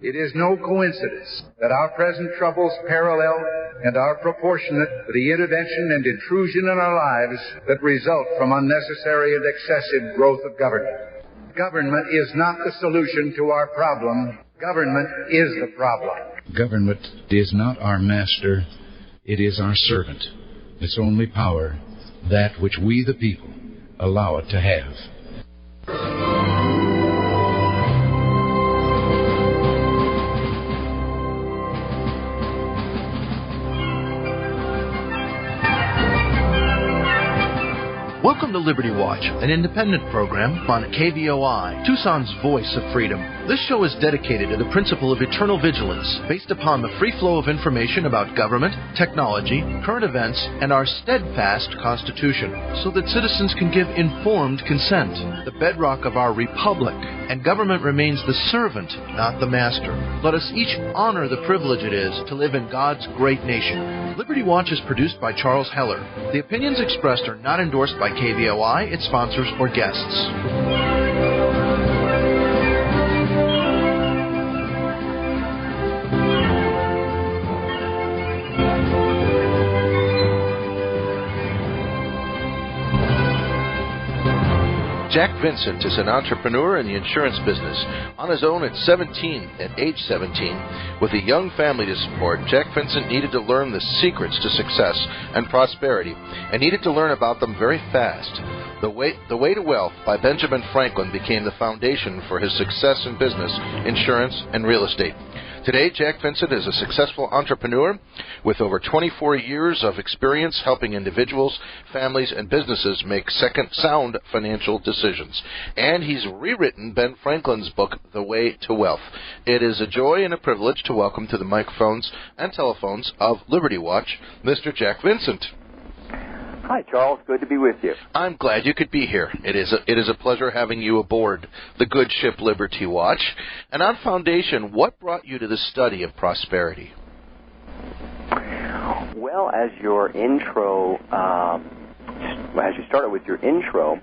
It is no coincidence that our present troubles parallel and are proportionate to the intervention and intrusion in our lives that result from unnecessary and excessive growth of government. Government is not the solution to our problem. Government is the problem. Government is not our master. It is our servant. Its only power, that which we the people allow it to have. Welcome to Liberty Watch, an independent program on KVOI, Tucson's voice of freedom. This show is dedicated to the principle of eternal vigilance, based upon the free flow of information about government, technology, current events, and our steadfast Constitution, so that citizens can give informed consent, the bedrock of our republic, and government remains the servant, not the master. Let us each honor the privilege it is to live in God's great nation. Liberty Watch is produced by Charles Heller. The opinions expressed are not endorsed by KVOI, its sponsors, or guests. Jack Vincent is an entrepreneur in the insurance business. On his own at age 17, with a young family to support, Jack Vincent needed to learn the secrets to success and prosperity, and needed to learn about them very fast. The Way to Wealth by Benjamin Franklin became the foundation for his success in business, insurance, and real estate. Today, Jack Vincent is a successful entrepreneur with over 24 years of experience helping individuals, families, and businesses make sound financial decisions. And he's rewritten Ben Franklin's book, The Way to Wealth. It is a joy and a privilege to welcome to the microphones and telephones of Liberty Watch, Mr. Jack Vincent. Hi, Charles. Good to be with you. I'm glad you could be here. It is a pleasure having you aboard the good ship Liberty Watch. And on foundation, what brought you to the study of prosperity? Well, as your intro, as you started with your intro,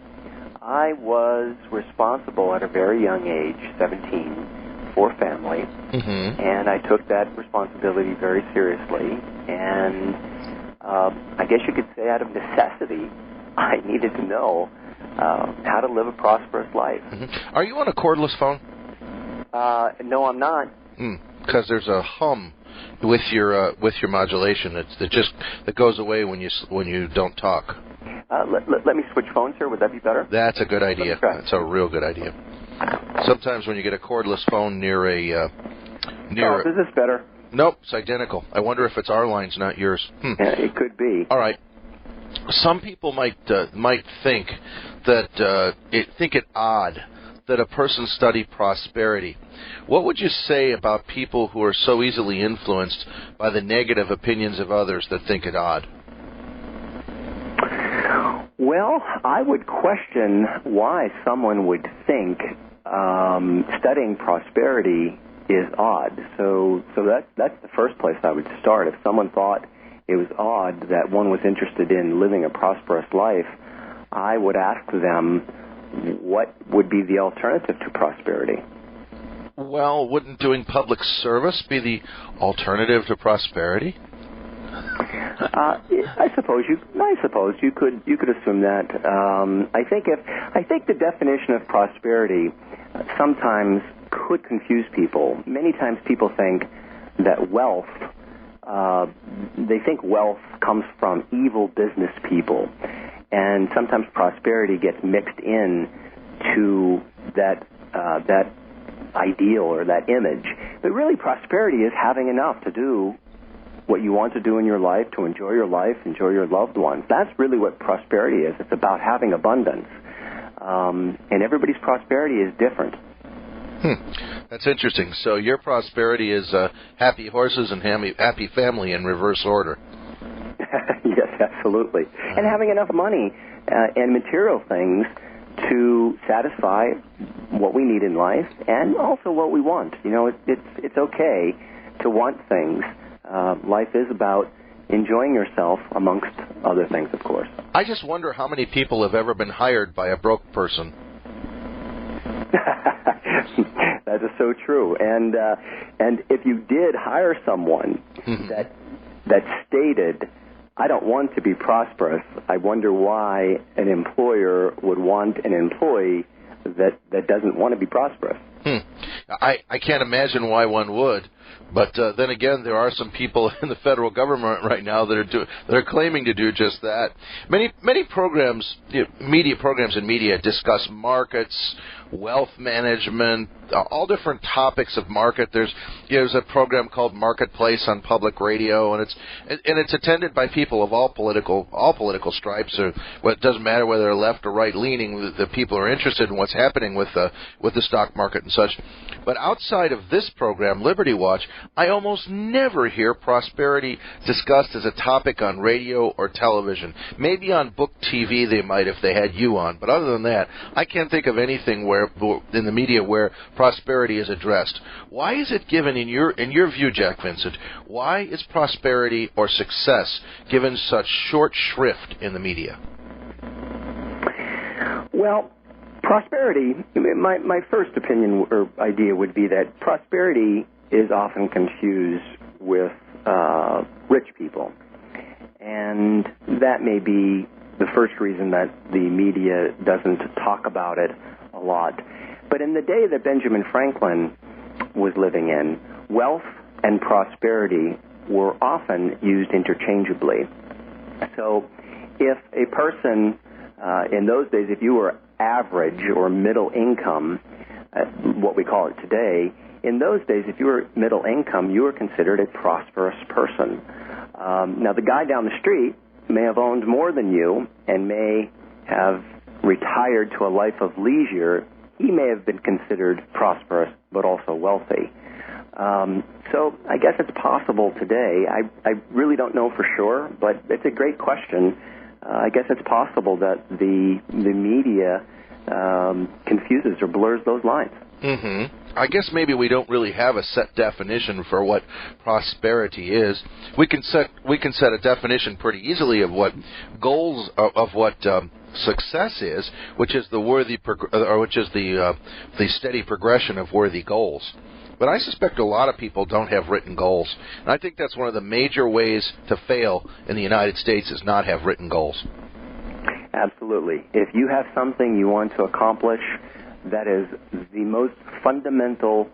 I was responsible at a very young age, 17, for family, and I took that responsibility very seriously. And I guess you could say out of necessity, I needed to know how to live a prosperous life. Are you on a cordless phone? No, I'm not. Because there's a hum with your modulation that goes away when you don't talk. Let me switch phones here. Would that be better? That's a good idea. That's a real good idea. Sometimes when you get a cordless phone near is this better? Nope, it's identical. I wonder if it's our lines, not yours. Yeah, it could be. All right. Some people might think it odd that a person study prosperity. What would you say about people who are so easily influenced by the negative opinions of others that think it odd? Well, I would question why someone would think studying prosperity is odd. So that's the first place I would start. If someone thought it was odd that one was interested in living a prosperous life, I would ask them what would be the alternative to prosperity. Well, wouldn't doing public service be the alternative to prosperity? I suppose you could assume that. I think the definition of prosperity sometimes could confuse people. Many times people think that wealth, they think wealth comes from evil business people, and sometimes prosperity gets mixed in to that ideal or that image. But really, prosperity is having enough to do what you want to do in your life, to enjoy your life, enjoy your loved ones. That's really what prosperity is. It's about having abundance. And everybody's prosperity is different. That's interesting. So your prosperity is happy horses and happy family in reverse order. Yes, absolutely. And having enough money and material things to satisfy what we need in life and also what we want. You know, it's okay to want things. Life is about enjoying yourself amongst other things, of course. I just wonder how many people have ever been hired by a broke person. That is so true. And if you did hire someone that stated, I don't want to be prosperous, I wonder why an employer would want an employee that doesn't want to be prosperous. I can't imagine why one would. But then again, there are some people in the federal government right now that are claiming to do just that. Many programs, media programs and media discuss markets, wealth management, all different topics of market. There's a program called Marketplace on public radio, and it's attended by people of all political stripes. Or it doesn't matter whether they're left or right leaning. The people are interested in what's happening with the stock market and such. But outside of this program, Liberty Watch, I almost never hear prosperity discussed as a topic on radio or television. Maybe on book TV they might if they had you on. But other than that, I can't think of anything in the media where prosperity is addressed. Why is it given, in your view, Jack Vincent, why is prosperity or success given such short shrift in the media? Well, prosperity, my first opinion or idea would be that prosperity is often confused with rich people. And that may be the first reason that the media doesn't talk about it a lot. But in the day that Benjamin Franklin was living in, wealth and prosperity were often used interchangeably. So if a person, in those days, if you were average or middle income, what we call it today, in those days, if you were middle income, you were considered a prosperous person. Now, the guy down the street may have owned more than you and may have retired to a life of leisure. He may have been considered prosperous, but also wealthy. So I guess it's possible today. I really don't know for sure, but it's a great question. I guess it's possible that the media confuses or blurs those lines. Mm-hmm. I guess maybe we don't really have a set definition for what prosperity is. We can set a definition pretty easily of what goals of what success is, which is the steady progression of worthy goals. But I suspect a lot of people don't have written goals, and I think that's one of the major ways to fail in the United States is not have written goals. Absolutely. If you have something you want to accomplish, that is the most fundamental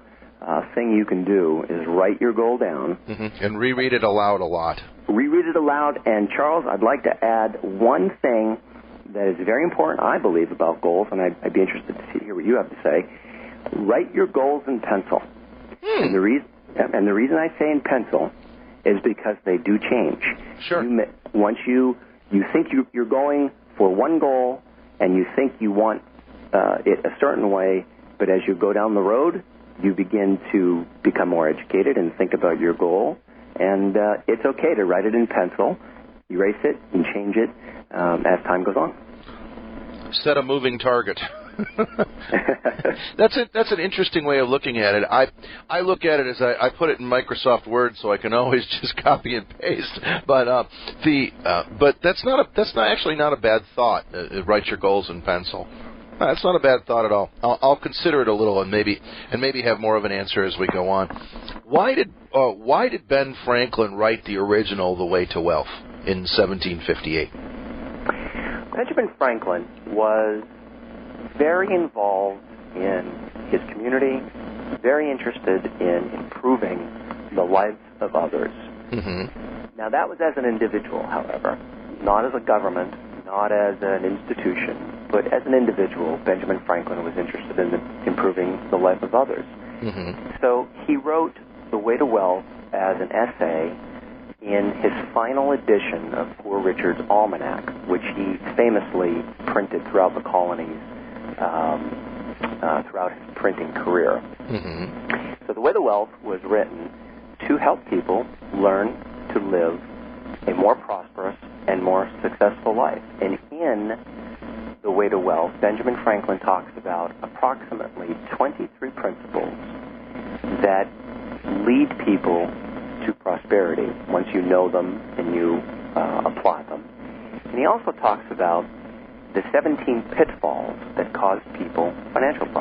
thing you can do is write your goal down. Mm-hmm. And reread it aloud a lot. Reread it aloud. And, Charles, I'd like to add one thing that is very important, I believe, about goals, and I'd be interested to hear what you have to say. Write your goals in pencil. And the reason I say in pencil is because they do change. Sure. Once you think you're going for one goal and you think you want it a certain way, but as you go down the road, you begin to become more educated and think about your goal. And it's okay to write it in pencil, erase it, and change it as time goes on. Set a moving target. That's an interesting way of looking at it. I look at it as I put it in Microsoft Word, so I can always just copy and paste. But that's actually not a bad thought. Write your goals in pencil. That's not a bad thought at all. I'll consider it a little and maybe have more of an answer as we go on. Why did Ben Franklin write the original The Way to Wealth in 1758? Benjamin Franklin was very involved in his community, very interested in improving the lives of others. Mm-hmm. Now, that was as an individual, however, not as a government, not as an institution, but as an individual. Benjamin Franklin was interested in improving the life of others. Mm-hmm. So he wrote The Way to Wealth as an essay in his final edition of Poor Richard's Almanac, which he famously printed throughout the colonies throughout his printing career. Mm-hmm. So The Way to Wealth was written to help people learn to live a more prosperous and more successful life. And in The Way to Wealth, Benjamin Franklin talks about approximately 23 principles that lead people to prosperity once you know them and you apply them. And he also talks about the 17 pitfalls that cause people financial problems.